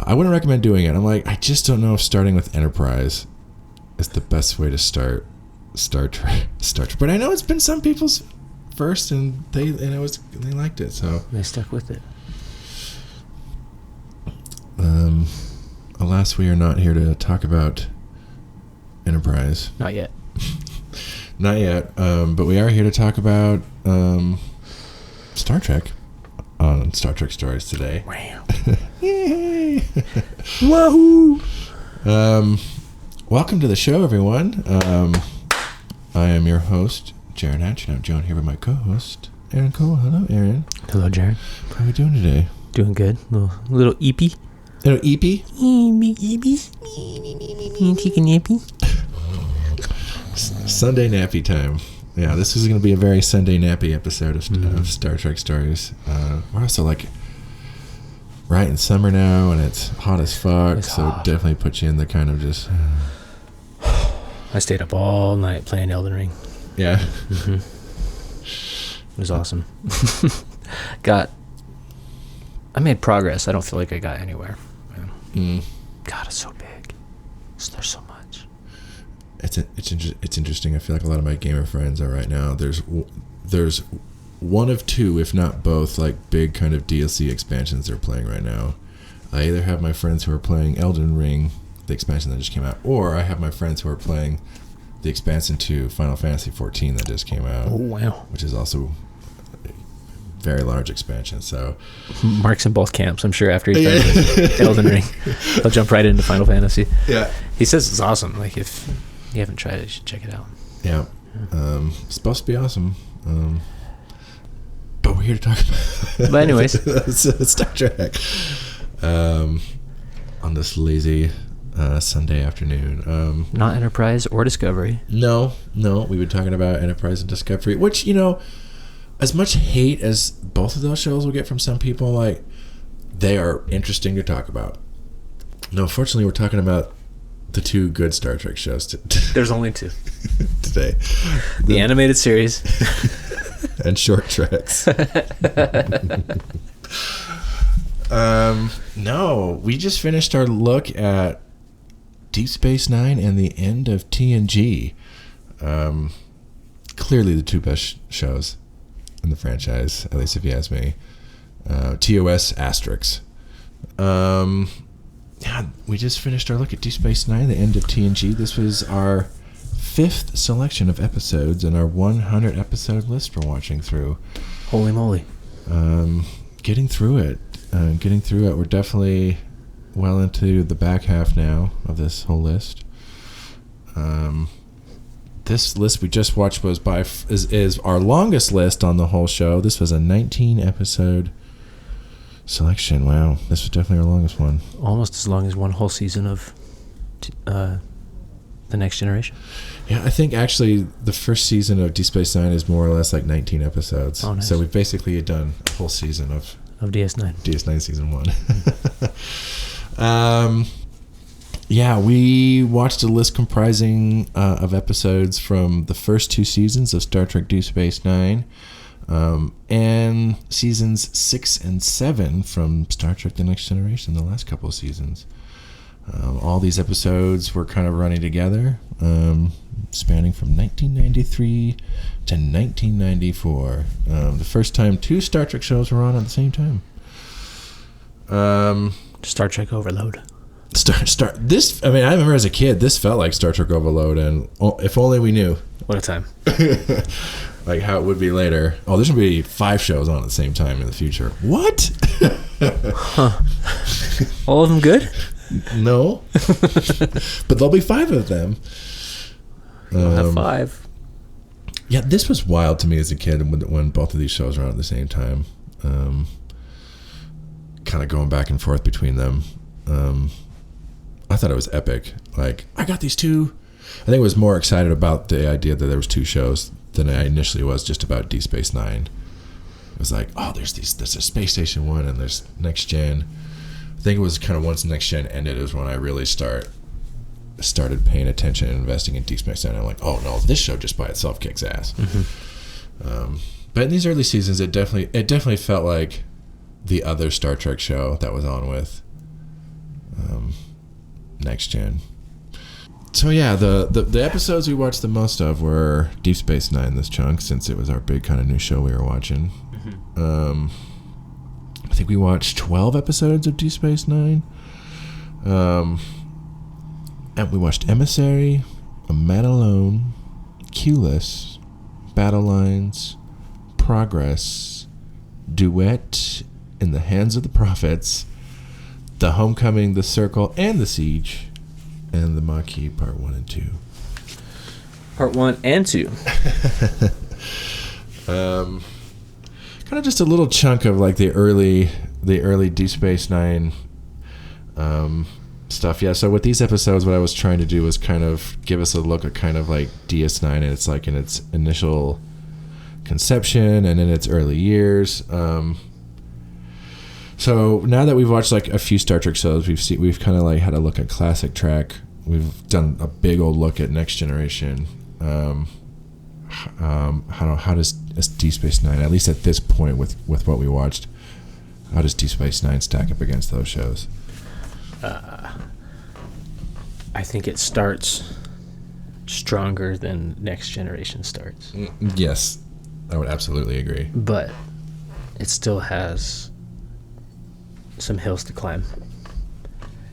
I wouldn't recommend doing it. I'm like, I just don't know if starting with Enterprise is the best way to start Star Trek. But I know it's been some people's first, and they liked it, so they stuck with it. Alas, we are not here to talk about Enterprise. Not yet. Not yet. But we are here to talk about Star Trek on Star Trek Stories today. Wow. Yay! Wahoo! Welcome to the show, everyone. I am your host, Jaron Hatch, and I'm joined here with my co-host, Aaron Cole. Hello, Aaron. Hello, Jaron. How are we doing today? Doing good. Little eepy. Little eepy? Take a nappy. Sunday nappy time. Yeah, this is going to be a very Sunday nappy episode of Star Trek Stories. We're also like right in summer now, and it's hot as fuck, It's so hot. it definitely puts you in the kind of just... I stayed up all night playing Elden Ring. Yeah. It was awesome. I made progress. I don't feel like I got anywhere. God, it's so big. There's so much. It's interesting. I feel like a lot of my gamer friends are right now. There's one of two, if not both, like big kind of DLC expansions they're playing right now. I either have my friends who are playing Elden Ring, the expansion that just came out, or I have my friends who are playing the expansion to Final Fantasy XIV that just came out. Oh, wow. Which is also a very large expansion. So Mark's in both camps. I'm sure after he's done with Elden Ring, he'll jump right into Final Fantasy. yeah, He says it's awesome. Like, if you haven't tried it, you should check it out. yeah. It's supposed to be awesome. But we're here to talk about. But anyways, Star Trek. On this lazy Sunday afternoon. not Enterprise or Discovery. No, we've been talking about Enterprise and Discovery, which, as much hate as both of those shows will get from some people, like, they are interesting to talk about. No, fortunately, we're talking about the two good Star Trek shows There's only two. today. The animated series. And short treks. No, we just finished our look at Deep Space Nine and the end of TNG. Clearly the two best shows in the franchise, at least if you ask me. TOS asterisks. Yeah, we just finished our look at Deep Space Nine, the end of TNG. This was our 5th selection of episodes in our 100 episode list we're watching through. Holy moly. Getting through it. We're definitely well into the back half now of this whole list. This list we just watched is our longest list on the whole show. This was a 19 episode selection. Wow, this was definitely our longest one. Almost as long as one whole season of The Next Generation. Yeah, I think actually the first season of Deep Space Nine is more or less like 19 episodes. Oh, nice. So we've basically done a whole season of DS9. DS9 season 1. Yeah, we watched a list comprising of episodes from the first 2 seasons of Star Trek Deep Space Nine, and seasons 6 and 7 from Star Trek The Next Generation, the last couple of seasons. All these episodes were kind of running together, spanning from 1993 to 1994. The first time 2 Star Trek shows were on at the same time. Star Trek Overload. This, I remember as a kid, this felt like Star Trek Overload, and if only we knew. What a time. Like how it would be later. Oh, there's going to be 5 shows on at the same time in the future. What? Huh. All of them good? No. But there'll be 5 of them. We'll have 5. Yeah, this was wild to me as a kid when both of these shows were on at the same time. Kind of going back and forth between them. I thought it was epic. Like, I got these 2. I think I was more excited about the idea that there was 2 shows than I initially was just about Deep Space Nine. It was like, oh, there's a Space Station 1 and there's Next Gen. I think it was kind of once Next Gen ended is when I really started paying attention and investing in Deep Space Nine. I'm like, oh no, this show just by itself kicks ass. Mm-hmm. But in these early seasons, it definitely felt like the other Star Trek show that was on with Next Gen. So yeah, the episodes we watched the most of were Deep Space Nine this chunk, since it was our big kind of new show we were watching. I think we watched 12 episodes of Deep Space Nine. And we watched Emissary, A Man Alone, Q-less, Battle Lines, Progress, Duet, In the Hands of the Prophets, The Homecoming, The Circle, and The Siege, and The Maquis Part 1 and 2. Part 1 and 2. Kind of just a little chunk of like the early Deep Space Nine stuff. Yeah, so with these episodes, what I was trying to do was kind of give us a look at kind of like DS9, and it's like in its initial conception and in its early years. So now that we've watched like a few Star Trek shows, we've kind of like had a look at classic Trek. We've done a big old look at Next Generation. How does Deep Space Nine, at least at this point with what we watched, how does Deep Space Nine stack up against those shows? I think it starts stronger than Next Generation starts. Yes, I would absolutely agree. But it still has some hills to climb,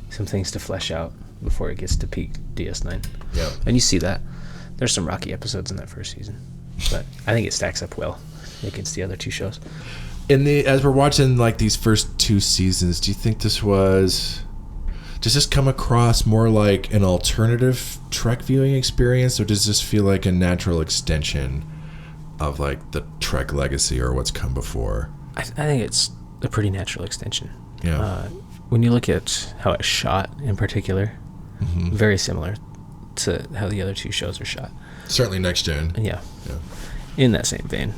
some things to flesh out before it gets to peak DS9. Yeah. And you see that. There's some rocky episodes in that first season, but I think it stacks up well against the other two shows. As we're watching like these first two seasons, do you think does this come across more like an alternative Trek viewing experience, or does this feel like a natural extension of like the Trek legacy or what's come before? I think it's a pretty natural extension. Yeah. When you look at how it's shot in particular, very similar to how the other two shows are shot. Certainly Next Gen. Yeah. In that same vein.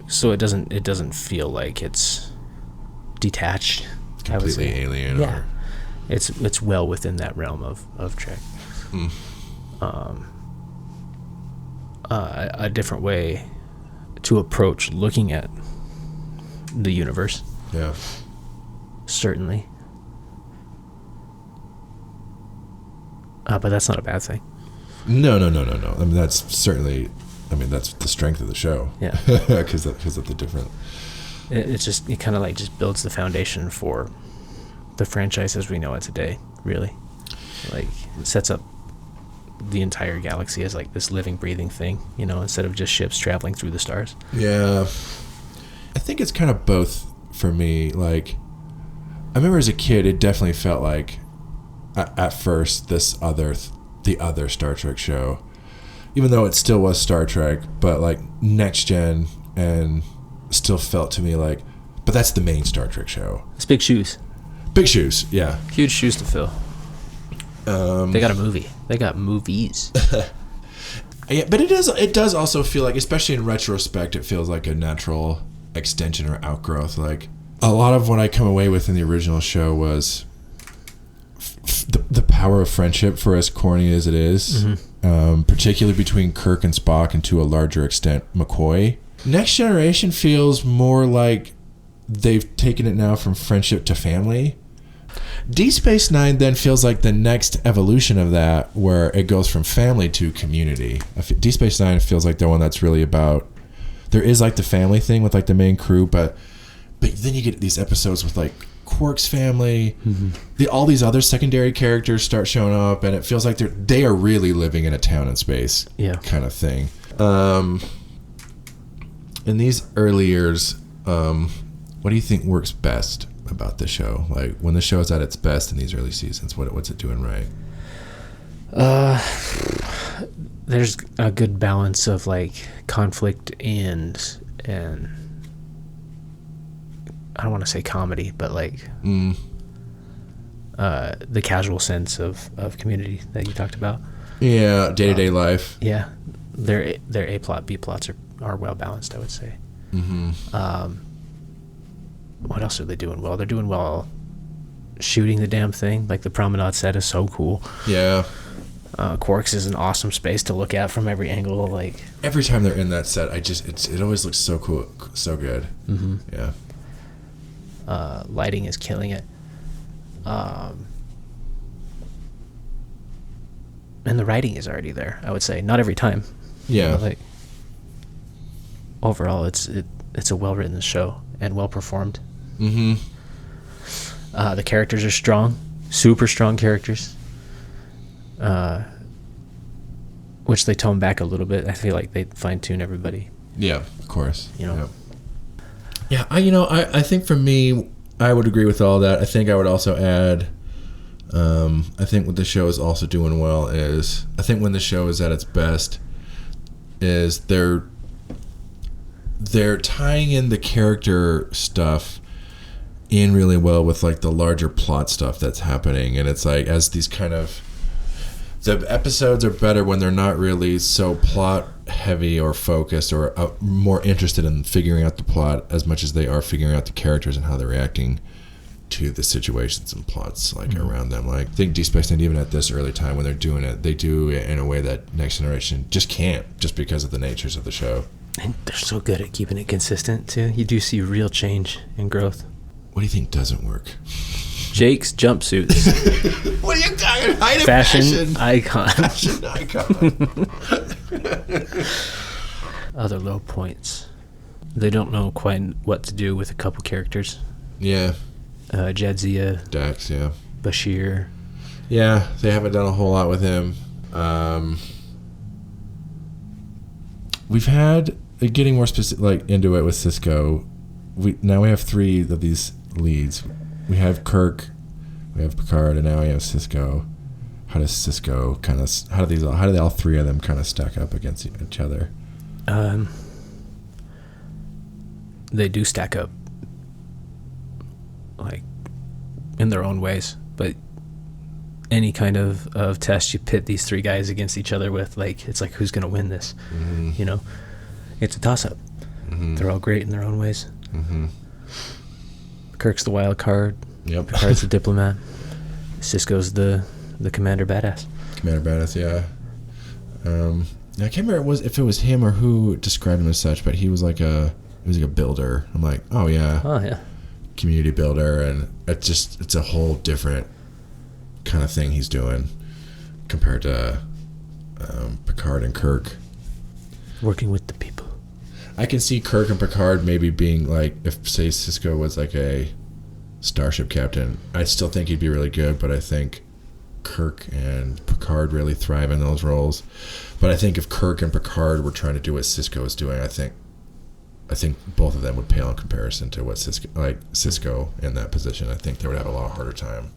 So it doesn't feel like it's detached. Completely alien. Yeah. It's well within that realm of Trek. A different way to approach looking at the universe. Yeah. Certainly. But that's not a bad thing. No. I mean, that's the strength of the show. Yeah. Because of the different. It kind of like just builds the foundation for the franchise as we know it today, really. Like, it sets up the entire galaxy as like this living, breathing thing, instead of just ships traveling through the stars. Yeah. I think it's kind of both for me. Like, I remember as a kid, it definitely felt like at first the other Star Trek show, even though it still was Star Trek, but like Next Gen, and still felt to me like, but that's the main Star Trek show. It's big shoes. Big shoes, yeah. Huge shoes to fill. They got a movie. They got movies. Yeah, but it does also feel like, especially in retrospect, it feels like a natural extension or outgrowth. Like, a lot of what I come away with in the original show was the power of friendship, for as corny as it is, particularly between Kirk and Spock, and to a larger extent McCoy. Next Generation feels more like they've taken it now from friendship to family. Deep Space Nine then feels like the next evolution of that, where it goes from family to community. Deep Space Nine feels like the one that's really about, there is like the family thing with like the main crew, but then you get these episodes with like Quark's family, all these other secondary characters start showing up, and it feels like they are really living in a town in space, kind of thing. In these early years, what do you think works best about the show? Like, when the show is at its best in these early seasons, what's it doing right? There's a good balance of like conflict and I don't want to say comedy, but like the casual sense of community that you talked about. Yeah, day-to-day life. Yeah, their A plot, B plots are well balanced, I would say. What else are they doing well? They're doing well shooting the damn thing. Like, the promenade set is so cool. Yeah. Quark's is an awesome space to look at from every angle. Like, every time they're in that set, it always looks so cool, so good. Yeah. Lighting is killing it. and the writing is already there. I would say not every time. Yeah. But like overall, it's a well written show and well performed. Mm-hmm. The characters are strong, super strong characters. Which they tone back a little bit. I feel like they fine tune everybody. Yeah, of course. You know. Yeah, I think for me, I would agree with all that. I think I would also add. I think what the show is also doing well is, I think when the show is at its best, is they're tying in the character stuff in really well with like the larger plot stuff that's happening, and it's like as these kind of, the episodes are better when they're not really so plot heavy or focused or more interested in figuring out the plot as much as they are figuring out the characters and how they're reacting to the situations and plots like around them. Like, I think Deep Space Nine, even at this early time when they're doing it, they do it in a way that Next Generation just can't, just because of the natures of the show. And they're so good at keeping it consistent too. You do see real change and growth. What do you think doesn't work? Jake's jumpsuits. What are you talking about? Fashion icon. Fashion icon. Other low points. They don't know quite what to do with a couple characters. Yeah. Jadzia. Dax, yeah. Bashir. Yeah, they haven't done a whole lot with him. We've had, getting more specific, like into it with Sisko. Now we have 3 of these leads. We have Kirk, we have Picard, and now we have Sisko. How does Sisko kind of? How do all 3 of them kind of stack up against each other? They do stack up, like in their own ways. But any kind of test you pit these 3 guys against each other with, like, it's like, who's gonna win this? Mm-hmm. You know, it's a toss up. Mm-hmm. They're all great in their own ways. Mm-hmm. Kirk's the wild card. Yep. Picard's the diplomat. Sisko's the commander badass. Commander Badass, yeah. I can't remember if it was him or who described him as such, but he was like a builder. I'm like, oh yeah, community builder, and it's a whole different kind of thing he's doing compared to Picard and Kirk. Working with the people. I can see Kirk and Picard maybe being like, if say Sisko was like a starship captain, I still think he'd be really good, but I think Kirk and Picard really thrive in those roles. But I think if Kirk and Picard were trying to do what Sisko is doing, I think both of them would pale in comparison to what Sisko in that position. I think they would have a lot harder time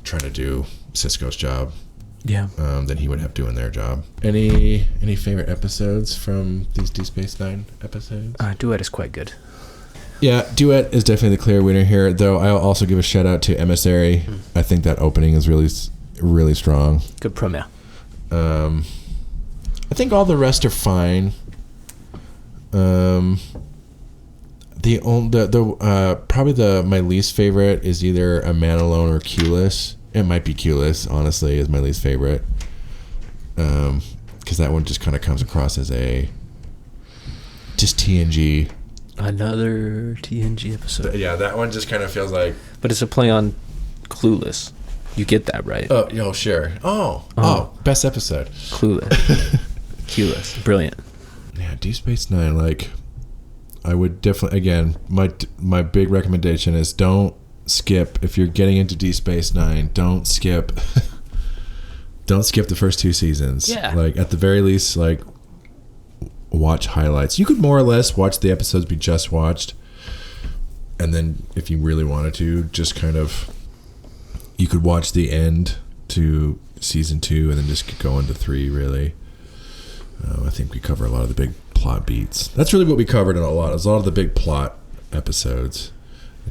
trying to do Sisko's job. Yeah. Than he would have doing their job. Any favorite episodes from these Deep Space Nine episodes? Duet is quite good. Yeah, Duet is definitely the clear winner here, though I'll also give a shout out to Emissary. I think that opening is really, really strong. Good premiere. I think all the rest are fine. My least favorite is either A Man Alone or Keyless. It might be Keyless, honestly, is my least favorite. Because that one just kind of comes across as just TNG. Another TNG episode. Yeah, that one just kind of feels like... But it's a play on Clueless. You get that, right? Oh, sure. Oh, best episode. Clueless. Clueless. Brilliant. Yeah, Deep Space Nine, like, I would definitely, again, my big recommendation is don't skip, if you're getting into Deep Space Nine, don't skip the first 2 seasons. Yeah. Like, at the very least, like, watch highlights. You could more or less watch the episodes we just watched, and then if you really wanted to, just kind of, you could watch the end to season 2 and then just go into 3, really. I think we cover a lot of the big plot beats. That's really what we covered in a lot of the big plot episodes.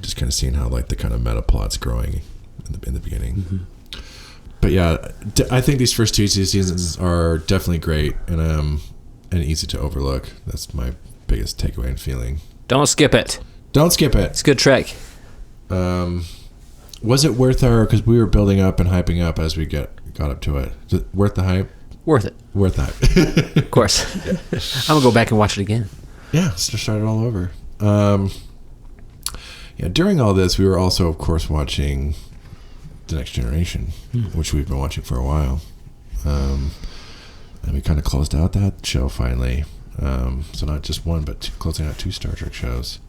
Just kind of seeing how, like, the kind of meta plot's growing in the beginning. Mm-hmm. But yeah, I think these first 2 seasons are definitely great and easy to overlook. That's my biggest takeaway and feeling. Don't skip it. Don't skip it. It's a good trek. Was it worth because we were building up and hyping up as we got up to it. Is it worth the hype? Worth it. Worth the hype. Of course. Yeah. I'm going to go back and watch it again. Yeah, just start it all over. Yeah, during all this, we were also, of course, watching The Next Generation, which we've been watching for a while. And we kind of closed out that show finally. So not just one, but closing out 2 Star Trek shows.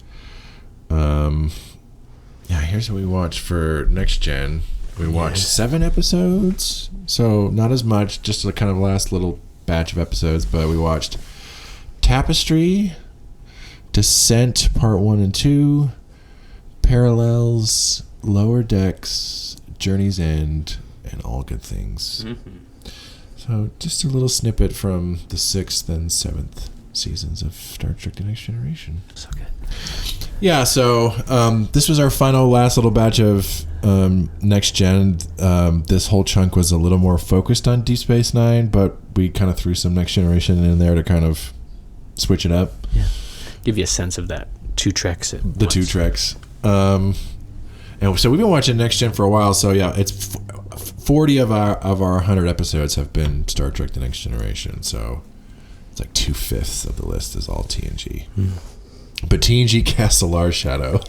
Here's what we watched for Next Gen. We watched 7 episodes, so not as much, just a kind of last little batch of episodes, but we watched Tapestry, Descent Part 1 and 2, Parallels, Lower Decks, Journey's End, and All Good Things. Mm-hmm. So just a little snippet from the 6th and 7th seasons of Star Trek The Next Generation. So good. Yeah, so this was our last little batch of Next Gen. This whole chunk was a little more focused on Deep Space Nine, but we kind of threw some Next Generation in there to kind of switch it up. Yeah. Give you a sense of that 2 treks at once. 2 treks. And so we've been watching Next Gen for a while, so yeah, it's 40 of our 100 episodes have been Star Trek The Next Generation, so it's like 2/5 of the list is all TNG. But TNG casts a large shadow.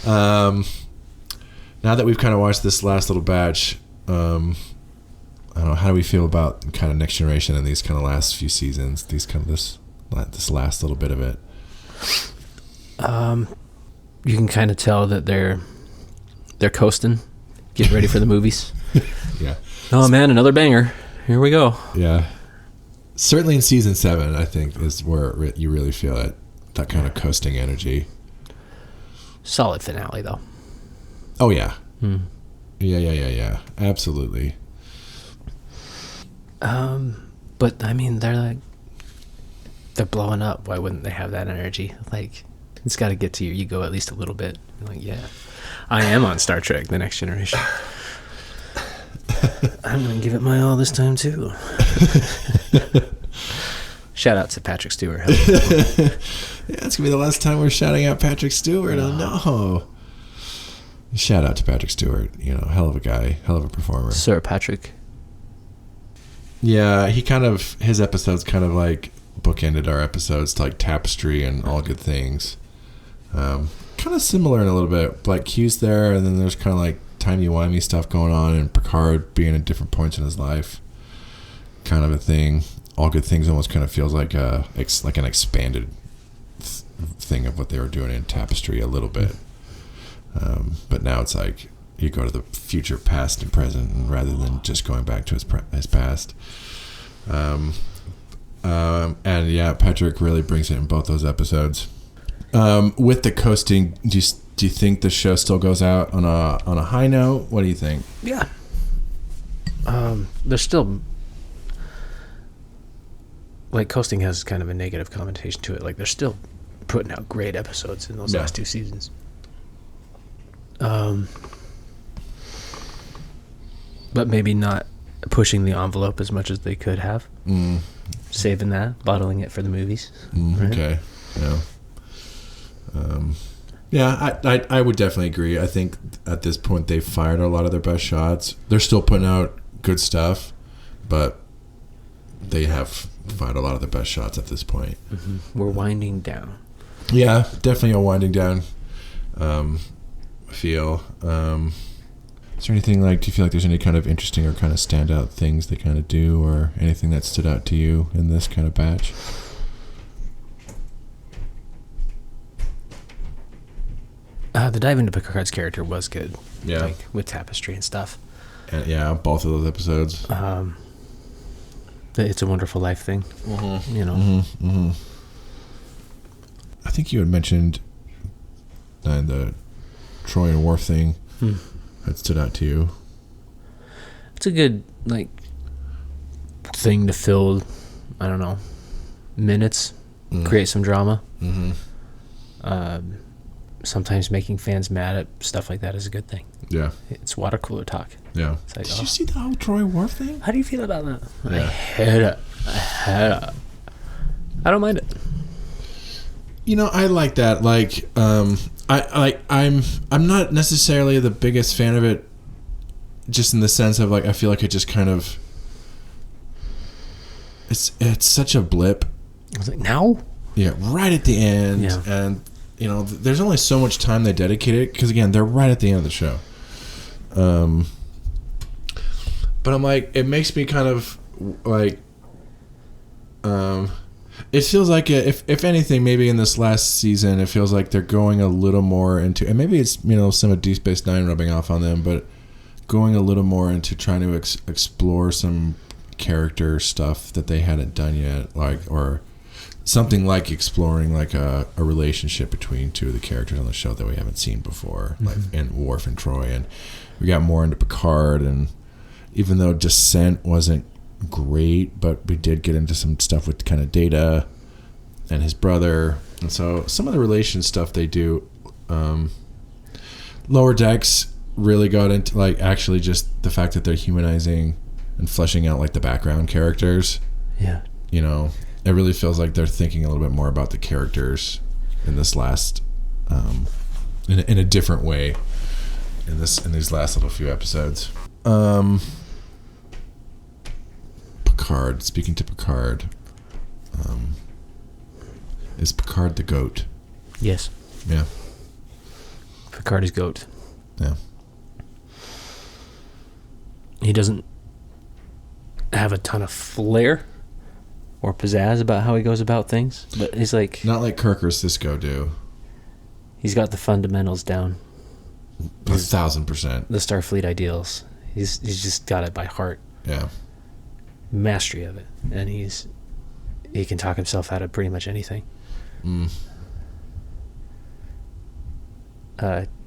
Now that we've kind of watched this last little batch, I don't know, how do we feel about kind of Next Generation and these kind of last few seasons, these kind of this last little bit of it? You can kind of tell that they're coasting, getting ready for the movies. Yeah. Oh man, another banger. Here we go. Yeah. Certainly in season 7, I think, is where you really feel it. That kind of coasting energy. Solid finale, though. Oh, yeah. Yeah. Absolutely. But, I mean, they're blowing up. Why wouldn't they have that energy? Like, it's got to get to your ego at least a little bit. Like, yeah, I am on Star Trek The Next Generation. I'm going to give it my all this time, too. Shout out to Patrick Stewart. Yeah, it's going to be the last time we're shouting out Patrick Stewart. Oh, no. Shout out to Patrick Stewart. Hell of a guy. Hell of a performer. Sir Patrick. Yeah, his episodes kind of like bookended our episodes to like Tapestry and All Good Things. Kind of similar in a little bit. Like Q's there, and then there's kind of like timey-wimey stuff going on, and Picard being at different points in his life. Kind of a thing. All Good Things almost kind of feels like an expanded thing of what they were doing in Tapestry a little bit. But now it's like you go to the future, past, and present, and rather than just going back to his past. And yeah, Patrick really brings it in both those episodes. With the coasting, do you think the show still goes out on a high note? What do you think? Yeah. There's still, like, coasting has kind of a negative connotation to it. Like, they're still putting out great episodes in those last 2 seasons. But maybe not pushing the envelope as much as they could have. Saving that, bottling it for the movies. Right? Okay. Yeah. I would definitely agree. I think at this point they've fired a lot of their best shots. They're still putting out good stuff, but they have fired a lot of their best shots at this point. We're winding down. Yeah, definitely a winding down feel. Is there anything do you feel like there's any kind of interesting or kind of standout things they kind of do, or anything that stood out to you in this kind of batch? The dive into Picard's character was good. Yeah. Like, with Tapestry and stuff. And yeah, both of those episodes. The It's a Wonderful Life thing. I think you had mentioned the Troy and Worf thing that stood out to you. It's a good, thing to fill, minutes, create some drama. Sometimes making fans mad at stuff like that is a good thing. Yeah. It's water cooler talk. Yeah. It's like, Did you see the whole Troy Worf thing? How do you feel about that? Yeah. I hate it. I don't mind it. I like that. I'm not necessarily the biggest fan of it, just in the sense of I feel like it just kind of it's such a blip. I was like, now? Yeah, right at the end. Yeah. And there's only so much time they dedicated, because again, they're right at the end of the show. But But I'm like, it makes me kind of like, it feels like if anything, maybe in this last season, it feels like they're going a little more into, and maybe it's, you know, some of Deep Space Nine rubbing off on them, but going a little more into trying to explore some character stuff that they hadn't done yet, like, or something like exploring like a relationship between two of the characters on the show that we haven't seen before, like in Worf and Troy, and we got more into Picard, and even though Descent wasn't great, but we did get into some stuff with kind of Data and his brother, and so some of the relation stuff they do. Lower Decks really got into like actually just the fact that they're humanizing and fleshing out like the background characters. Yeah, you know, it really feels like they're thinking a little bit more about the characters in this last in a different way in these last little few episodes. Picard, speaking to Picard, is Picard the GOAT? Yes. Yeah. Picard is GOAT. Yeah. He doesn't have a ton of flair or pizzazz about how he goes about things, but he's like, not like Kirk or Sisko do. He's got the fundamentals down. 1,000%. The Starfleet ideals. He's just got it by heart. Yeah. Mastery of it, and he can talk himself out of pretty much anything.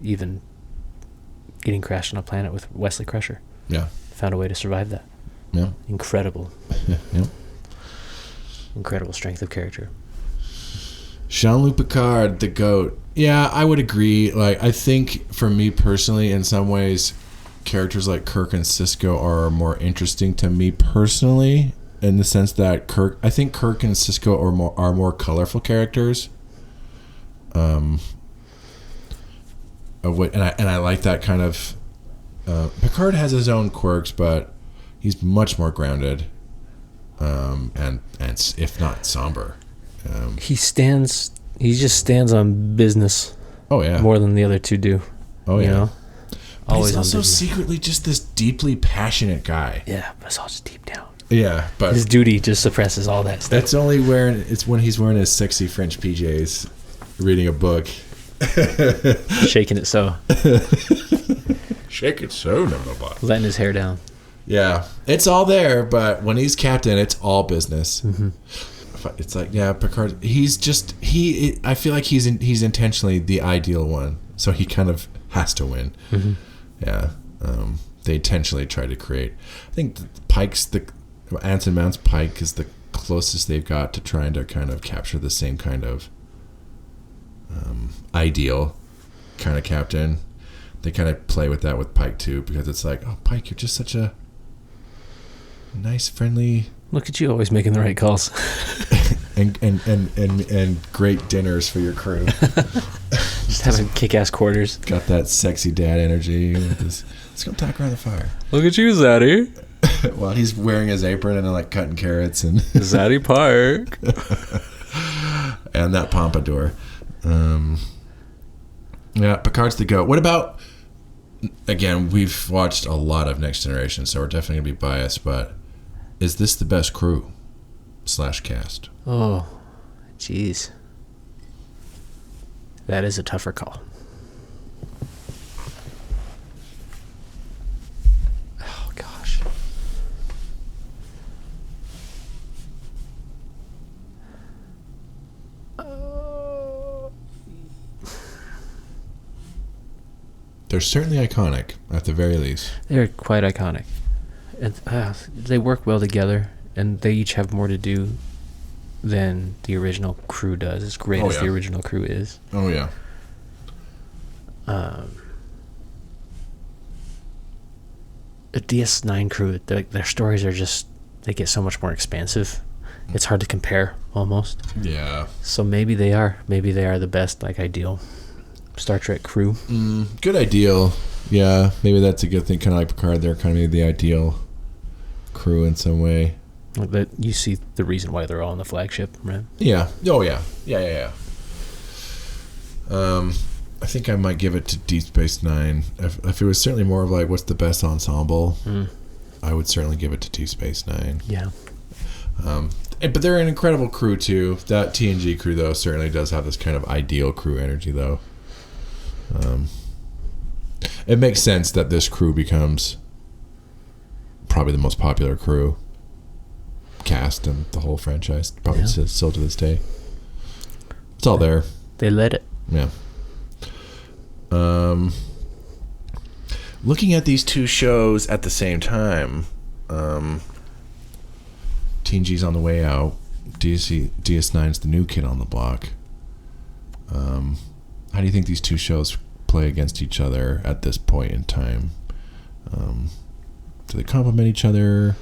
Even getting crashed on a planet with Wesley Crusher. Yeah. Found a way to survive that. Yeah. Incredible. Yeah. Incredible strength of character. Jean-Luc Picard, the GOAT. Yeah, I would agree. Like, I think for me personally, in some ways, characters like Kirk and Sisko are more interesting to me personally, in the sense that I think Kirk and Sisko are more colorful characters. And I like that kind of. Picard has his own quirks, but he's much more grounded, and if not somber. He just stands on business. Oh yeah, more than the other two do. Oh yeah. You know? But always he's also on business. Secretly just this deeply passionate guy. Yeah, but it's all just deep down. Yeah, but his duty just suppresses all that stuff. That's only it's when he's wearing his sexy French PJs, reading a book, shaking it so. Shake it so, no. Letting his hair down. Yeah, it's all there, but when he's captain, it's all business. Mm-hmm. It's like, yeah, Picard. I feel like he's intentionally the ideal one, so he kind of has to win. Mm-hmm. Yeah, they intentionally try to create. I think Anson Mount's Pike is the closest they've got to trying to kind of capture the same kind of ideal kind of captain. They kind of play with that with Pike too, because it's like, oh, Pike, you're just such a nice, friendly. Look at you, always making the right calls. and great dinners for your crew. Just having kick-ass quarters. Got that sexy dad energy. Let's go talk around the fire. Look at you, Zaddy. While he's wearing his apron and like cutting carrots and Zaddy Park. And that pompadour. Yeah, Picard's the GOAT. What about? Again, we've watched a lot of Next Generation, so we're definitely gonna be biased. But is this the best crew / cast? Oh, jeez. That is a tougher call. Oh, gosh. They're certainly iconic, at the very least. They're quite iconic. And they work well together, and they each have more to do than the original crew does, as great as the original crew is. Oh, yeah. The DS9 crew, their stories are just, they get so much more expansive. It's hard to compare, almost. Yeah. So maybe they are the best, like, ideal Star Trek crew. Good ideal. Yeah, maybe that's a good thing. Kind of like Picard, they're kind of the ideal crew in some way. But you see the reason why they're all on the flagship, right? Yeah. Oh, yeah. Yeah. I think I might give it to Deep Space Nine. If it was certainly more of like, what's the best ensemble? I would certainly give it to Deep Space Nine. Yeah. But they're an incredible crew too. That TNG crew though certainly does have this kind of ideal crew energy though. It makes sense that this crew becomes probably the most popular crew cast in the whole franchise. Probably still to this day. It's all there. They let it. Yeah. Looking at these two shows at the same time, TNG's on the way out. DS9's the new kid on the block. How do you think these two shows play against each other at this point in time? Do they complement each other?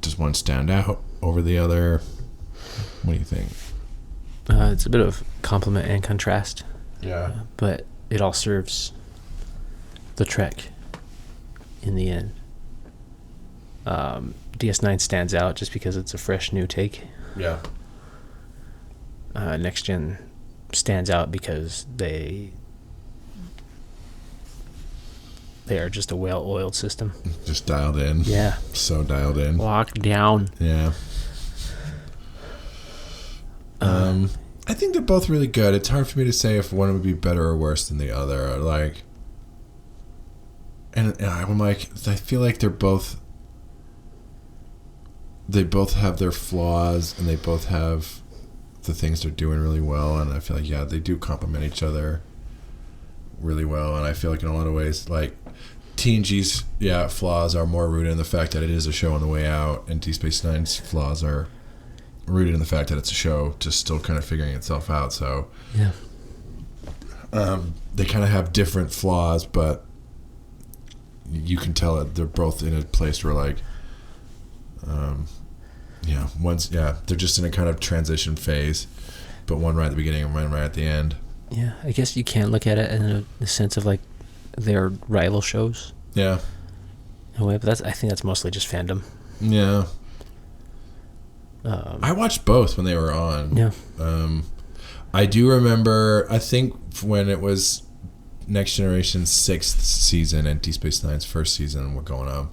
Does one stand out over the other? What do you think? It's a bit of complement and contrast. Yeah. But it all serves the Trek in the end. DS9 stands out just because it's a fresh new take. Yeah. Next Gen stands out because they are just a well-oiled system. Just dialed in. Yeah. So dialed in. Locked down. Yeah. I think they're both really good. It's hard for me to say if one would be better or worse than the other. Like, and I'm like, I feel like they both have their flaws, and they both have the things they're doing really well. And I feel like, yeah, they do complement each other really well. And I feel like in a lot of ways, like TNG's flaws are more rooted in the fact that it is a show on the way out, and Deep Space Nine's flaws are rooted in the fact that it's a show just still kind of figuring itself out. So yeah, they kind of have different flaws, but you can tell that they're both in a place where like they're just in a kind of transition phase, but one right at the beginning and one right at the end. Yeah, I guess you can't look at it in the sense of like they're rival shows. Yeah. In a way, but I think that's mostly just fandom. Yeah. I watched both when they were on. Yeah. I do remember, I think when it was Next Generation's 6th season and Deep Space Nine's first season were going on,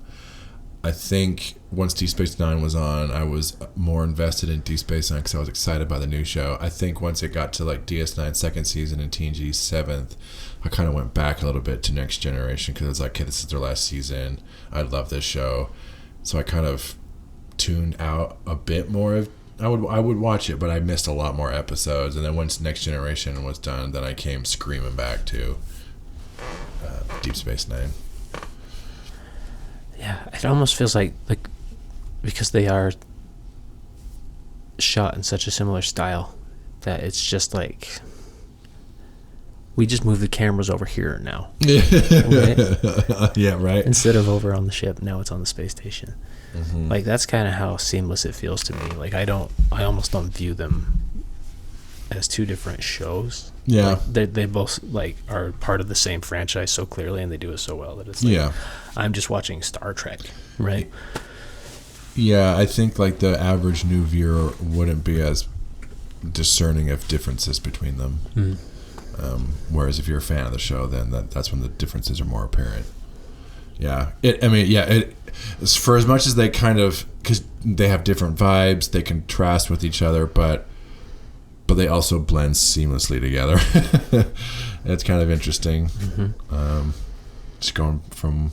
I think once Deep Space Nine was on, I was more invested in Deep Space Nine because I was excited by the new show. I think once it got to like DS9's second season and TNG's 7th, I kind of went back a little bit to Next Generation because I was like, okay, this is their last season. I love this show. So I kind of tuned out a bit more of, I would watch it, but I missed a lot more episodes. And then once Next Generation was done, then I came screaming back to Deep Space Nine. Yeah, it almost feels like because they are shot in such a similar style that it's just like we just move the cameras over here now. Right? Yeah, right. Instead of over on the ship, now it's on the space station. Mm-hmm. Like that's kind of how seamless it feels to me. Like I almost don't view them as two different shows. Yeah, like they both like are part of the same franchise so clearly, and they do it so well that it's like, I'm just watching Star Trek, right? Yeah, I think like the average new viewer wouldn't be as discerning of differences between them. Mm. Whereas if you're a fan of the show, then that's when the differences are more apparent. Yeah, for as much as they kind of, because they have different vibes, they contrast with each other, but they also blend seamlessly together. It's kind of interesting. Mm-hmm. Just going from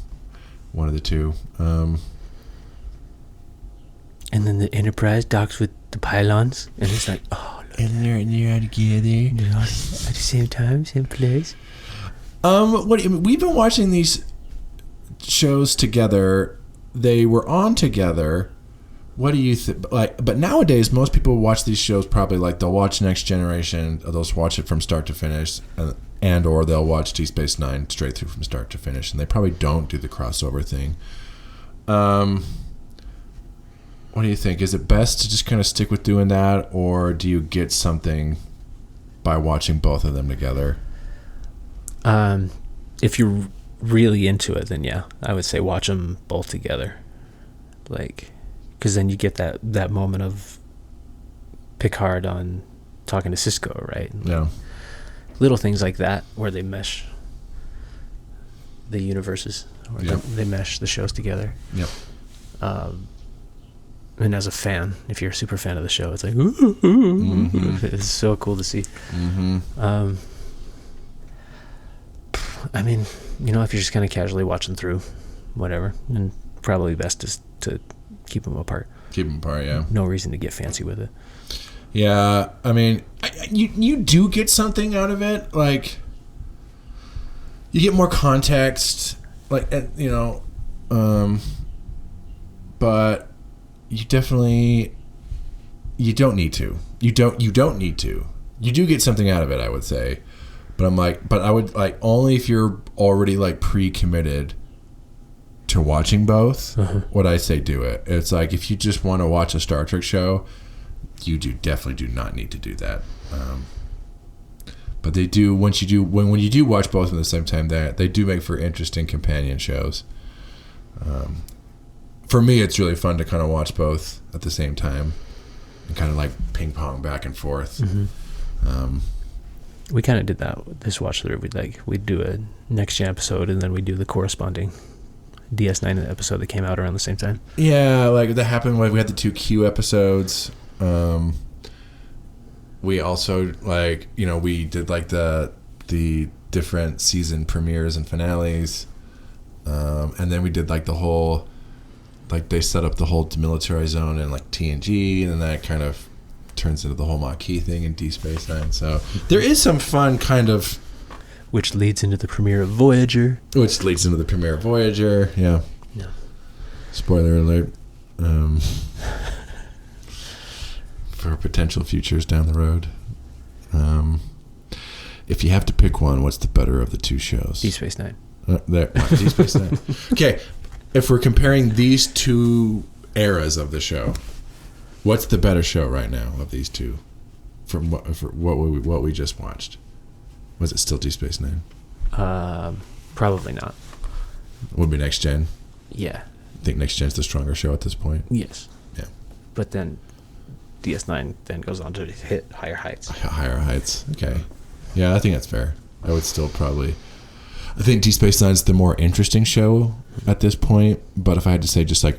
one of the two. And then the Enterprise docks with the pylons, and it's like, oh, and they're together. They're all at the same time, same place. We've been watching these shows together. They were on together. What do you think? Like, but nowadays, most people watch these shows probably like they'll watch Next Generation, or they'll watch it from start to finish, or they'll watch Deep Space Nine straight through from start to finish, and they probably don't do the crossover thing. What do you think? Is it best to just kind of stick with doing that, or do you get something by watching both of them together? If you're really into it, then yeah, I would say watch them both together. Like, because then you get that moment of Picard on talking to Sisko, right? Yeah. Little things like that where they mesh. the universes. Or Yep. they mesh the shows together. Yep. And as a fan, if you're a super fan of the show, it's like, mm-hmm. It's so cool to see. Mm-hmm. I mean, if you're just kind of casually watching through, whatever, and probably best is to keep them apart. Keep them apart, yeah. No reason to get fancy with it. Yeah, I mean, you do get something out of it. Like, you get more context, like, but you definitely, you don't need to. You don't need to. You do get something out of it, I would say. But I would, like, only if you're already, like, pre-committed to watching both, would I say do it. It's like, if you just want to watch a Star Trek show, you definitely do not need to do that. But they do, when you do watch both at the same time, they do make for interesting companion shows. For me, it's really fun to kind of watch both at the same time and kind of like ping pong back and forth. Mm-hmm. We kind of did that this watch through. We'd do a next gen episode and then we'd do the corresponding DS9 episode that came out around the same time. Yeah, like that happened when we had the 2 Q episodes. We also, like, we did like the different season premieres and finales. And then we did like the whole, like, they set up the whole demilitarized zone in like TNG, and then that kind of turns into the whole Maquis thing in Deep Space Nine. So there is some fun kind of, which leads into the premiere of Voyager. Yeah. Spoiler alert. For potential futures down the road. If you have to pick one, what's the better of the 2 shows? Deep Space Nine. Deep Space Nine. Okay, if we're comparing these 2 eras of the show, what's the better show right now of these 2? From what we just watched, was it still Deep Space Nine? Probably not. Would be Next Gen. Yeah. I think Next Gen's the stronger show at this point. Yes. Yeah. But then DS9 then goes on to hit higher heights. Higher heights. Okay. Yeah, I think that's fair. I would still probably. I think Deep Space Nine is the more interesting show at this point. But if I had to say just like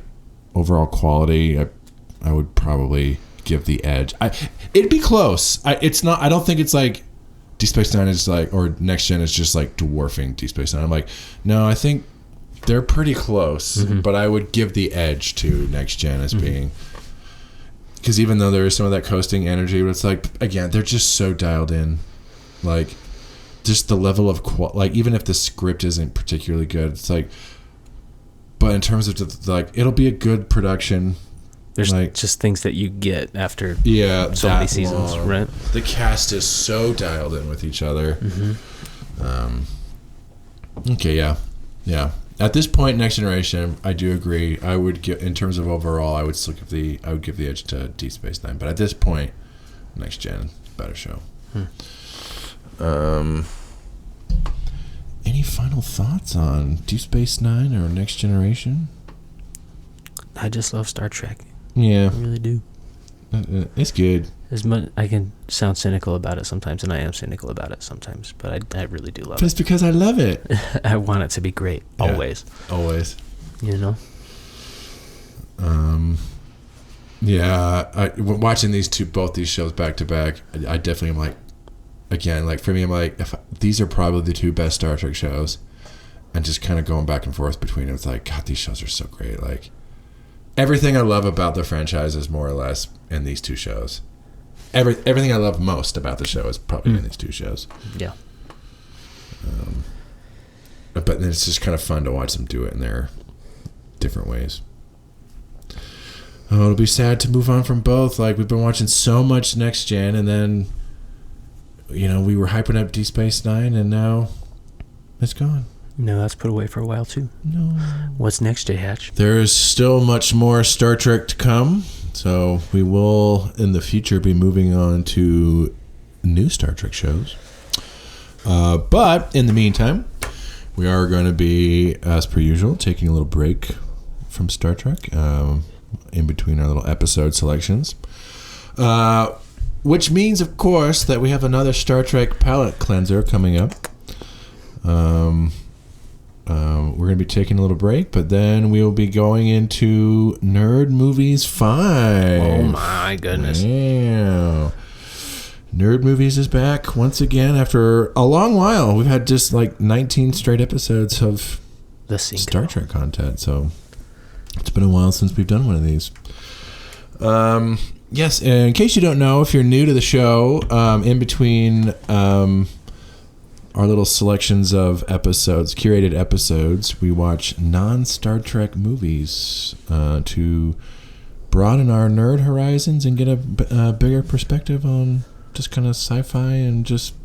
overall quality, I would probably give the edge. It'd be close. It's not. I don't think it's like Deep Space Nine is like, or Next Gen is just like dwarfing Deep Space Nine. I'm like, no, I think they're pretty close. Mm-hmm. But I would give the edge to Next Gen as being. Because even though there is some of that coasting energy, but it's like, again, they're just so dialed in. Like, just the level of like, even if the script isn't particularly good, it's like, but in terms of like, it'll be a good production. There's like, just things that you get after so many seasons, long. right? The cast is so dialed in with each other. Mm-hmm. Okay, yeah. At this point, Next Generation, I do agree. I would give, in terms of overall, I would still give the edge to Deep Space Nine. But at this point, Next Gen, better show. Any final thoughts on Deep Space Nine or Next Generation? I just love Star Trek. Yeah, I really do. It's good. As much I can sound cynical about it sometimes, and I am cynical about it sometimes, but I really do love it. But it's because I love it. I want it to be great, always. Always. Yeah, watching both these shows back to back, I definitely am like, again, like for me, I'm like, these are probably the 2 best Star Trek shows, and just kind of going back and forth between them, it's like, God, these shows are so great. Like, everything I love about the franchise is more or less in these 2 shows. Everything I love most about the show is probably in these 2 shows. Yeah. But then it's just kind of fun to watch them do it in their different ways. Oh, it'll be sad to move on from both. Like, we've been watching so much Next Gen, and then, we were hyping up Deep Space Nine, and now it's gone. No, that's put away for a while too. No. What's next, J-Hatch? There is still much more Star Trek to come, so we will in the future be moving on to new Star Trek shows. But in the meantime, we are going to be, as per usual, taking a little break from Star Trek in between our little episode selections. Which means, of course, that we have another Star Trek palate cleanser coming up. we're going to be taking a little break, but then we'll be going into Nerd Movies 5. Oh my goodness. Yeah. Nerd Movies is back once again after a long while. We've had just like 19 straight episodes of The Sisko. Star Trek content, so it's been a while since we've done one of these. Yes, and in case you don't know, if you're new to the show, in between our little selections of episodes, curated episodes, we watch non-Star Trek movies to broaden our nerd horizons and get a bigger perspective on just kind of sci-fi and just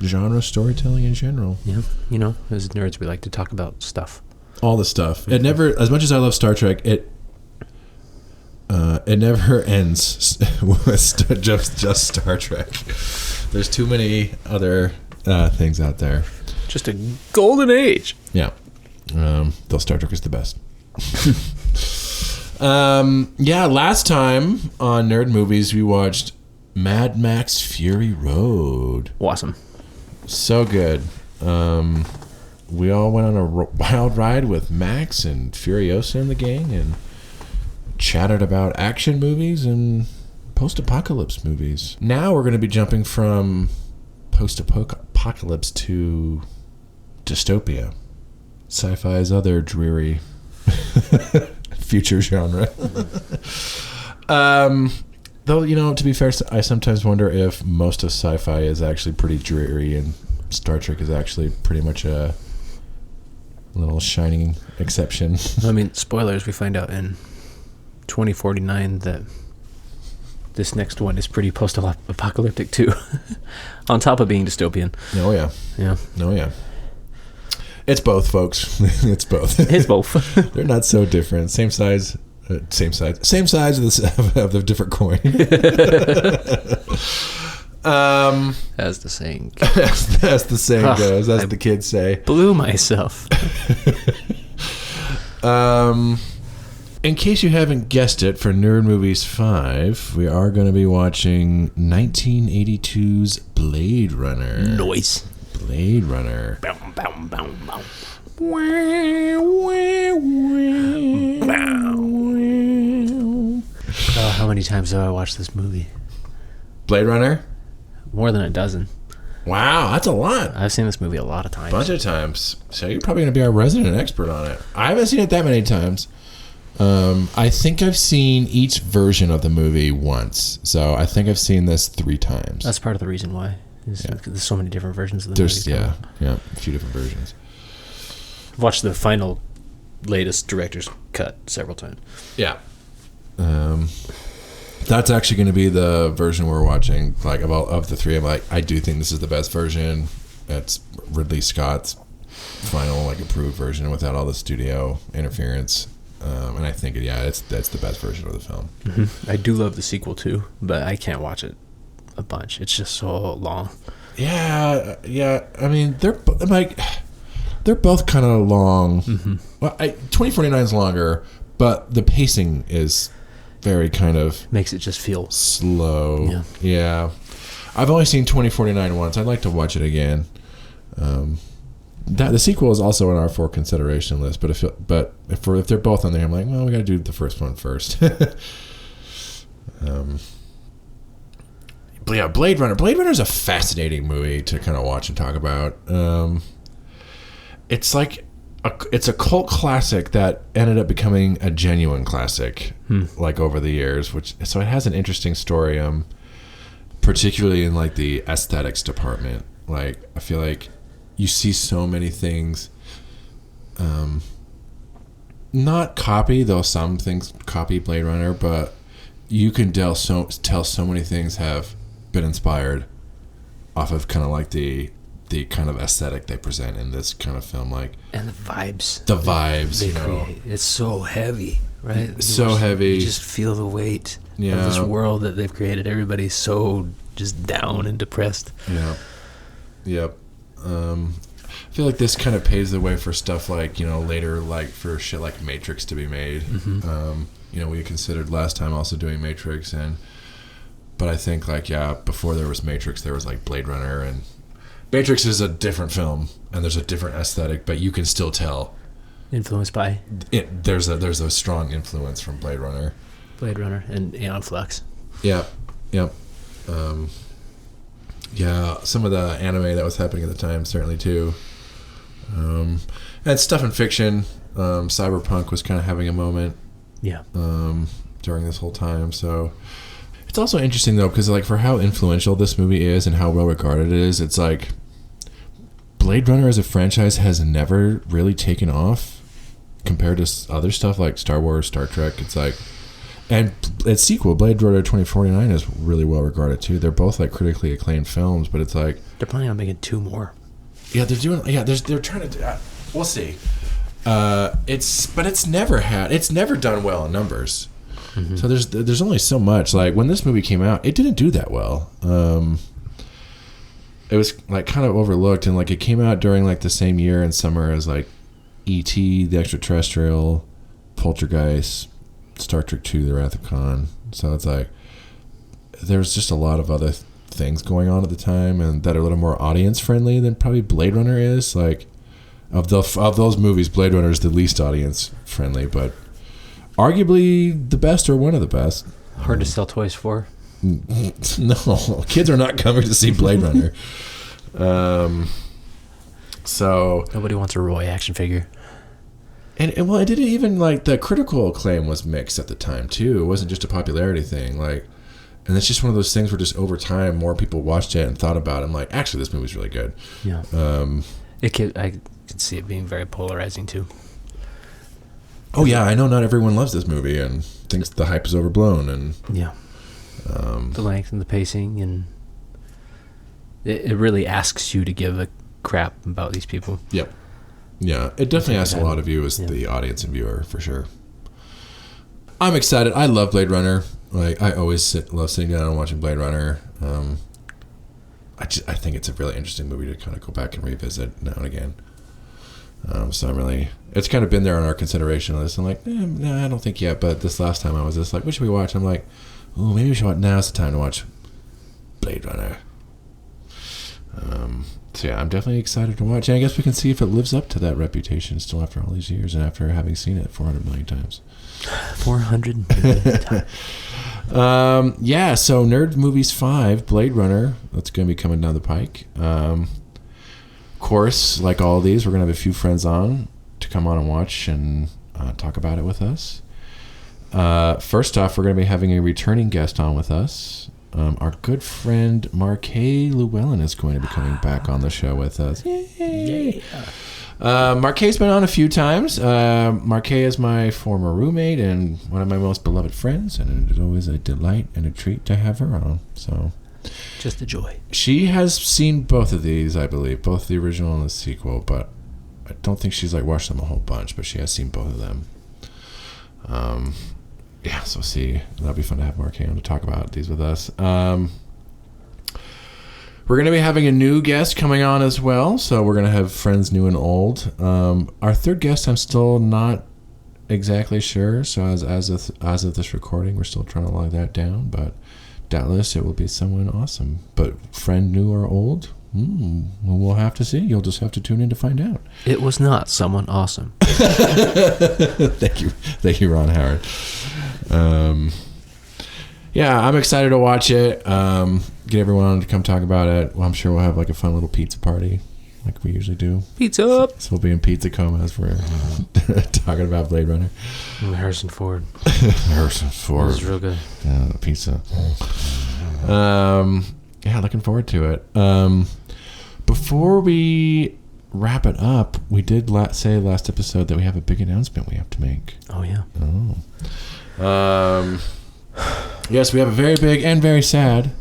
genre storytelling in general. Yeah, you know, as nerds, we like to talk about stuff. All the stuff. It never, as much as I love Star Trek, it never ends with just Star Trek. There's too many other things out there. Just a golden age. Yeah. Though Star Trek is the best. Last time on Nerd Movies, we watched Mad Max Fury Road. Awesome. So good. We all went on a wild ride with Max and Furiosa and the gang and chatted about action movies and post-apocalypse movies. Now we're going to be jumping from post-apocalypse to dystopia. Sci-fi's other dreary future genre. Though, you know, to be fair, I sometimes wonder if most of sci-fi is actually pretty dreary and Star Trek is actually pretty much a little shining exception. I mean, spoilers, we find out in 2049 that this next one is pretty post-apocalyptic too. On top of being dystopian. Oh, yeah. Yeah. Oh, yeah. It's both, folks. It's both. It's both. They're not so different. Same size of the different coin. As the saying goes. As the saying goes, as the kids say. Blew myself. In case you haven't guessed it, for Nerd Movies 5, we are going to be watching 1982's Blade Runner. Noise. Blade Runner. Bow, bow, bow, bow. How many times have I watched this movie? Blade Runner? More than a dozen. Wow, that's a lot. I've seen this movie a lot of times. Bunch of times. So you're probably going to be our resident expert on it. I haven't seen it that many times. I think I've seen each version of the movie once. So I think I've seen this 3 times. That's part of the reason why. There's so many different versions of the movie. Yeah, a few different versions. I've watched the final, latest director's cut several times. Yeah. That's actually going to be the version we're watching. Like, of the 3, I'm like, I do think this is the best version. It's Ridley Scott's final, like, approved version without all the studio interference. And I think, that's the best version of the film. Mm-hmm. I do love the sequel too, but I can't watch it a bunch. It's just so long. Yeah. I mean, they're both kind of long. Mm-hmm. Well, 2049 is longer, but the pacing is very kind of makes it just feel slow. Yeah. I've only seen 2049 once. I'd like to watch it again. The sequel is also on our for consideration list, but if they're both on there, I'm like, well, we got to do the first one first. But yeah, Blade Runner. Blade Runner is a fascinating movie to kind of watch and talk about. It's like it's a cult classic that ended up becoming a genuine classic, like over the years. So it has an interesting story, particularly in like the aesthetics department. Like, I feel like you see so many things, not copy, though some things copy Blade Runner, but you can tell so many things have been inspired off of kind of like the kind of aesthetic they present in this kind of film, like, and the vibes they create. It's so heavy, right? So heavy. You just feel the weight of this world that they've created. Everybody's so just down and depressed. Yep. I feel like this kind of paves the way for stuff like, later, like for shit like Matrix to be made. Mm-hmm. We considered last time also doing Matrix, but I think like, before there was Matrix, there was like Blade Runner, and Matrix is a different film, and there's a different aesthetic, but you can still tell Influenced by there's a strong influence from Blade Runner. And Aeon Flux. Yeah. Yeah, some of the anime that was happening at the time certainly too. And stuff in fiction. Cyberpunk was kind of having a moment. Yeah. During this whole time, so it's also interesting though, because like for how influential this movie is and how well regarded it is, it's like Blade Runner as a franchise has never really taken off compared to other stuff like Star Wars, Star Trek. It's like, and its sequel, Blade Runner 2049, is really well regarded too. They're both like critically acclaimed films, but it's like they're planning on making 2 more. Yeah, they're doing. Yeah, they're trying to do. We'll see. It's never done well in numbers. Mm-hmm. So there's only so much. Like when this movie came out, it didn't do that well. It was like kind of overlooked, and like it came out during like the same year and summer as like E.T. the Extraterrestrial, Poltergeist, Star Trek II: The Wrath of Khan. So it's like there's just a lot of other things going on at the time, and that are a little more audience friendly than probably Blade Runner is. Like of those movies, Blade Runner is the least audience friendly, but arguably the best or one of the best. Hard to sell toys for. No, kids are not coming to see Blade Runner. So nobody wants a Roy action figure. And well, it didn't even like the critical acclaim was mixed at the time too. It wasn't just a popularity thing. Like, and it's just one of those things where just over time more people watched it and thought about it. I'm like, actually, this movie's really good. Yeah. I could see it being very polarizing too. Oh yeah, I know not everyone loves this movie and thinks the hype is overblown, and yeah, the length and the pacing, and it really asks you to give a crap about these people. Yep. Yeah, it definitely asks a lot of you as the audience and viewer, for sure. I'm excited. I love Blade Runner. Like, I always love sitting down and watching Blade Runner. I think it's a really interesting movie to kind of go back and revisit now and again. So I'm really, it's kind of been there on our consideration list. I'm like, no, I don't think yet. But this last time I was just like, what should we watch? I'm like, oh, maybe we should watch. Now's the time to watch Blade Runner. So yeah, I'm definitely excited to watch. And I guess we can see if it lives up to that reputation still after all these years and after having seen it 400 million times. 400 million times. Yeah, so Nerd Movies 5, Blade Runner, that's going to be coming down the pike. Of course, like all of these, we're going to have a few friends on to come on and watch and talk about it with us. First off, we're going to be having a returning guest on with us. Our good friend Marquet Llewellyn is going to be coming back on the show with us. Yay! Marquet's been on a few times. Marquet is my former roommate and one of my most beloved friends, and it is always a delight and a treat to have her on. So, just a joy. She has seen both of these, I believe, both the original and the sequel, but I don't think she's like watched them a whole bunch, but she has seen both of them. Yeah, so see, that'll be fun to have Marquet on to talk about these with us. We're going to be having a new guest coming on as well, so we're going to have friends new and old. Our third guest, I'm still not exactly sure, so as of this recording, we're still trying to log that down, but doubtless it will be someone awesome. But friend new or old, we'll have to see. You'll just have to tune in to find out. It was not someone awesome. Thank you, Ron Howard. Yeah, I'm excited to watch it. Get everyone on to come talk about it. Well, I'm sure we'll have like a fun little pizza party, like we usually do. Pizza up. So we'll be in Pizza Coma as we're talking about Blade Runner. Harrison Ford. Harrison Ford. This is real good. Yeah, pizza. Yeah, looking forward to it. Before we wrap it up, we did say last episode that we have a big announcement we have to make. Oh yeah. Yes, we have a very big and very sad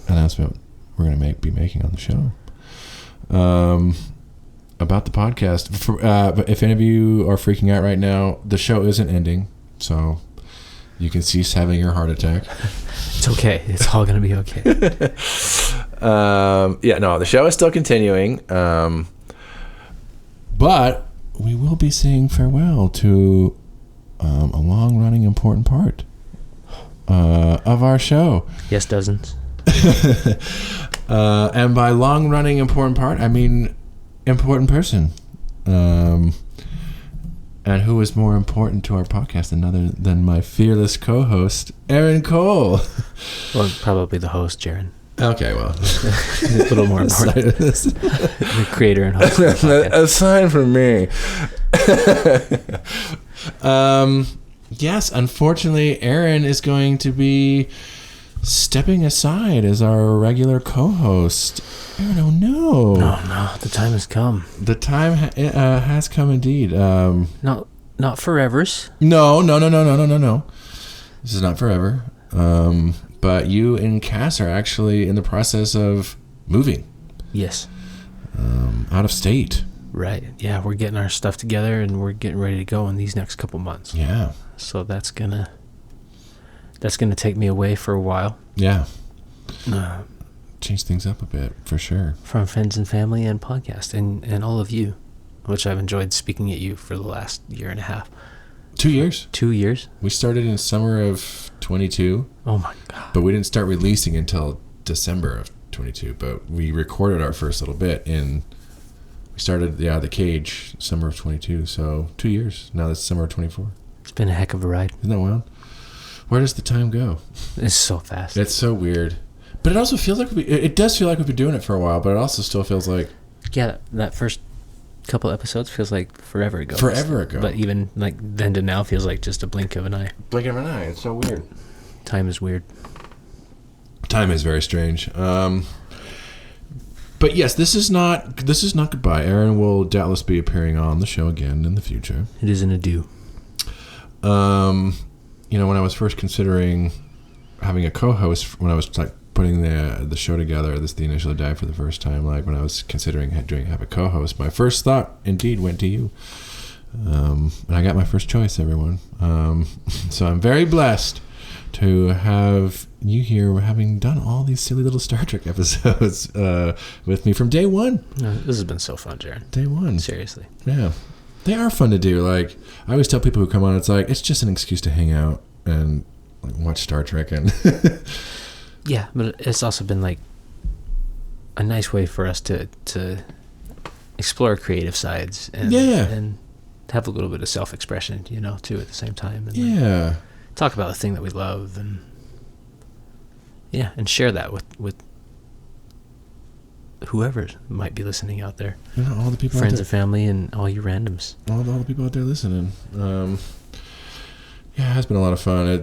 announcement we're going to be making on the show about the podcast. But if any of you are freaking out right now, the show isn't ending, so you can cease having your heart attack. It's okay. It's all going to be okay. Yeah, no, the show is still continuing, but we will be saying farewell to a long-running important part of our show. Yes, dozens. And by long-running important part, I mean important person. And who is more important to our podcast than my fearless co-host, Aaron Cole? Well, probably the host, Jaron. Okay, well. A little more important. The creator and host. A sign from me. Yes, unfortunately, Aaron is going to be stepping aside as our regular co-host. Aaron, oh no. No, the time has come. The time has come indeed. No, not forevers. No. This is not forever. But you and Cass are actually in the process of moving. Yes. Out of state. Right. Yeah, we're getting our stuff together and we're getting ready to go in these next couple months. Yeah. So that's gonna take me away for a while. Yeah. Change things up a bit, for sure. From friends and family and podcast and all of you, which I've enjoyed speaking at you for the last year and a half. 2 years. 2 years. We started in summer of 22. Oh my God. But we didn't start releasing until December of 22. But we recorded our first little bit we started The Cage, summer of 22. So 2 years. Now that's summer of 24. It's been a heck of a ride. Isn't that wild? Where does the time go? It's so fast. It's so weird. But it also feels like it does feel like we've been doing it for a while, but it also still feels like... Yeah, that first couple episodes feels like forever ago. Forever ago. But even like then to now feels like just a blink of an eye. Blink of an eye. It's so weird. Time is weird. Time is very strange. But yes, this is not goodbye. Aaron will doubtless be appearing on the show again in the future. It is an adieu. When I was first considering having a co-host, when I was like putting the show together, the initial dive for the first time, like when I was considering have a co-host, my first thought indeed went to you. And I got my first choice, everyone. So I'm very blessed to have you here, having done all these silly little Star Trek episodes with me from day one. This has been so fun, Jaron. Day one. Seriously. Yeah. They are fun to do. Like, I always tell people who come on, it's just an excuse to hang out and like watch Star Trek. And yeah, but it's also been like a nice way for us to explore creative sides and have a little bit of self-expression, too, at the same time. And like, talk about the thing that we love and share that with whoever might be listening out there. All the people, friends and family, and all you randoms. All the people out there listening. It has been a lot of fun. I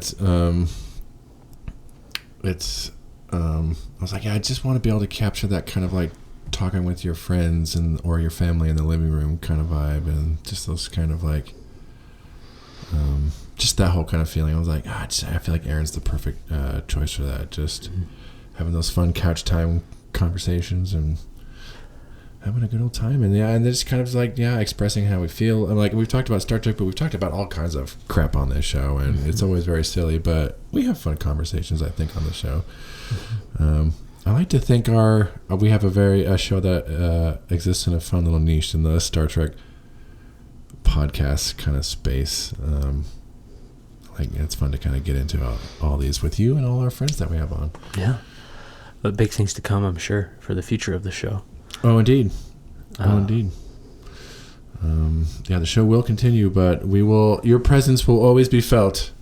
was like, I just want to be able to capture that kind of like talking with your friends or your family in the living room kind of vibe, and just those kind of like, just that whole kind of feeling. I was like, I feel like Aaron's the perfect choice for that. Just having those fun couch time conversations and having a good old time, and just kind of like expressing how we feel. And like, we've talked about Star Trek, but we've talked about all kinds of crap on this show, and it's always very silly, but we have fun conversations, I think, on the show. I like to think we have a show that exists in a fun little niche in the Star Trek podcast kind of space. Like, it's fun to kind of get into all these with you and all our friends that we have on. Yeah. But big things to come, I'm sure, for the future of the show. Oh, indeed. Indeed. The show will continue, but your presence will always be felt.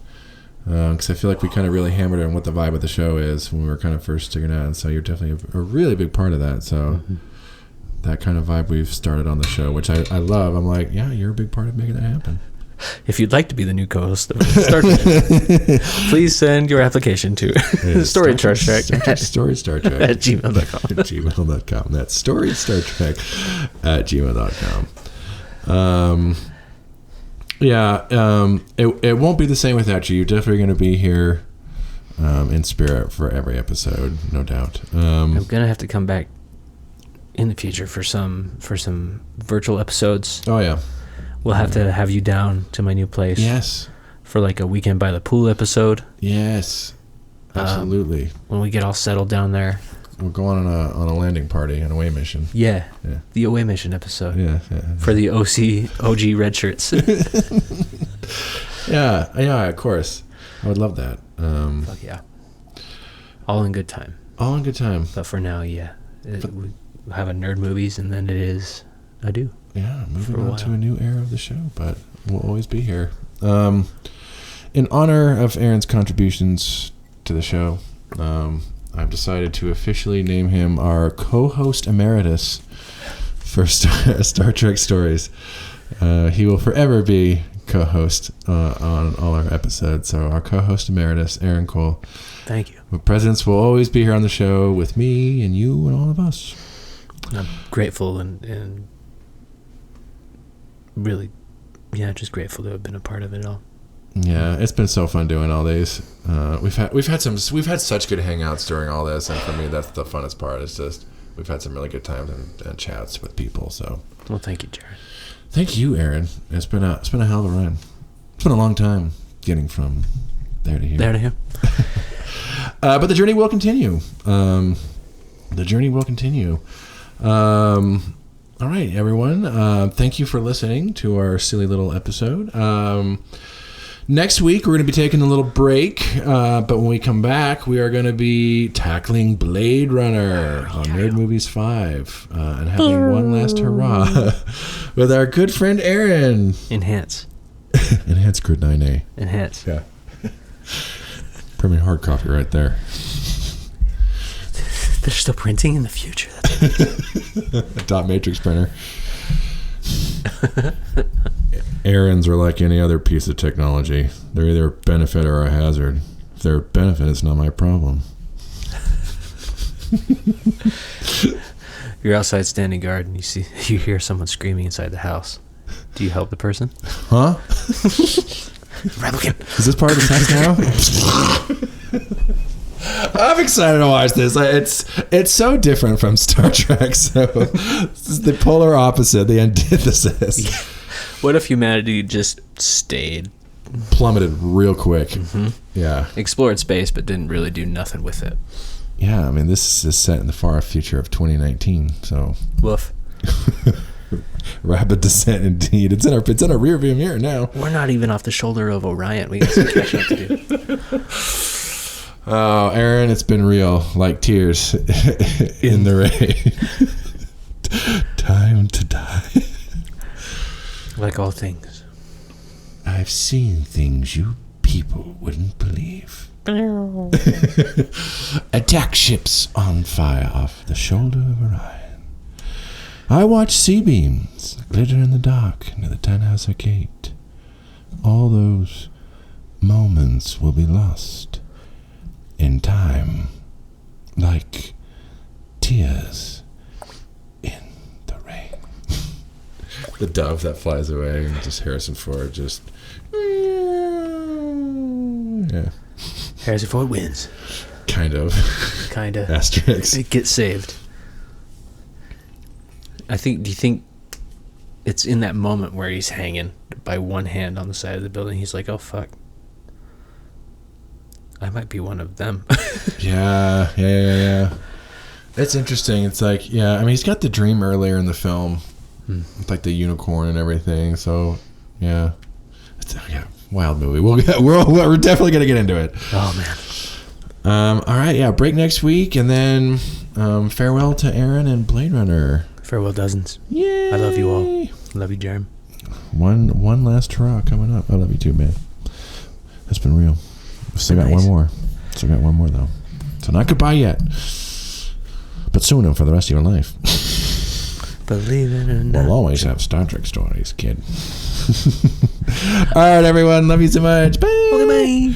Because I feel like we kind of really hammered on what the vibe of the show is when we were kind of first sticking out. And so you're definitely a really big part of that. So that kind of vibe we've started on the show, which I love. I'm like, yeah, you're a big part of making that happen. If you'd like to be the new co-host of Star Trek, please send your application to Story Star Trek. Story Star Trek at gmail.com. gmail.com. That's Story Star Trek at gmail.com. It won't be the same without you. You're definitely going to be here in spirit for every episode, no doubt. I'm going to have to come back in the future for some virtual episodes. Oh, yeah. We'll have to have you down to my new place. Yes. For like a weekend by the pool episode. Yes. Absolutely. When we get all settled down there. We'll go on a landing party, an away mission. Yeah. The away mission episode. Yeah. For the OG red shirts. Yeah, of course. I would love that. Fuck yeah. All in good time. All in good time. But for now, yeah. We have a nerd movies, and then it is adieu. Yeah, moving on to a new era of the show, but we'll always be here. In honor of Aaron's contributions to the show, I've decided to officially name him our co-host emeritus for Star Trek Stories. He will forever be co-host on all our episodes. So our co-host emeritus, Aaron Cole. Thank you. The presence will always be here on the show with me and you and all of us. I'm grateful and really, just grateful to have been a part of it all. Yeah, it's been so fun doing all these. We've had such good hangouts during all this, and for me, that's the funnest part. It's just we've had some really good times and chats with people. So, well, thank you, Jared. Thank you, Aaron. It's been a hell of a run. It's been a long time getting from there to here. There to here. But the journey will continue. All right, everyone. Thank you for listening to our silly little episode. Next week, we're going to be taking a little break. But when we come back, we are going to be tackling Blade Runner on Nerd Movies 5 and having one last hurrah with our good friend Aaron. Enhance Grid 9A. Enhance. Yeah. Premium hard copy right there. They're still printing in the future. A dot matrix printer. Errands are like any other piece of technology. They're either a benefit or a hazard. If they're a benefit, it's not my problem. You're outside standing guard and you hear someone screaming inside the house. Do you help the person? Huh? Replicant. Is this part of the text now? I'm excited to watch this. It's so different from Star Trek. So this is the polar opposite, the antithesis. Yeah. What if humanity just stayed? Plummeted real quick. Mm-hmm. Yeah. Explored space, but didn't really do nothing with it. Yeah, I mean, this is set in the far future of 2019. So. Woof. Rapid descent, indeed. It's in our rear view mirror now. We're not even off the shoulder of Orion. We got some catching up to do. Oh, Aaron, it's been real, like tears in the rain. Time to die. Like all things. I've seen things you people wouldn't believe. Attack ships on fire off the shoulder of Orion. I watch sea beams glitter in the dark near the Tannhauser Gate. All those moments will be lost in time, like tears in the rain. The dove that flies away, and just Harrison Ford, just yeah. Harrison Ford wins. Kind of. Asterix. It gets saved. Do you think it's in that moment where he's hanging by one hand on the side of the building? He's like, oh, fuck. I might be one of them. Yeah. It's interesting. It's like, yeah, I mean, he's got the dream earlier in the film. With like the unicorn and everything. So, yeah. Wild movie. We're definitely going to get into it. Oh, man. All right, yeah, break next week, and then farewell to Aaron and Blade Runner. Farewell, dozens. Yay! I love you all. Love you, Jerem. One last hurrah coming up. I love you too, man. That's been real. Still got one more. Though. So not goodbye yet, but soon for the rest of your life. Believe it or not. We'll always have Star Trek stories, kid. All right, everyone. Love you so much. Bye. Okay, bye.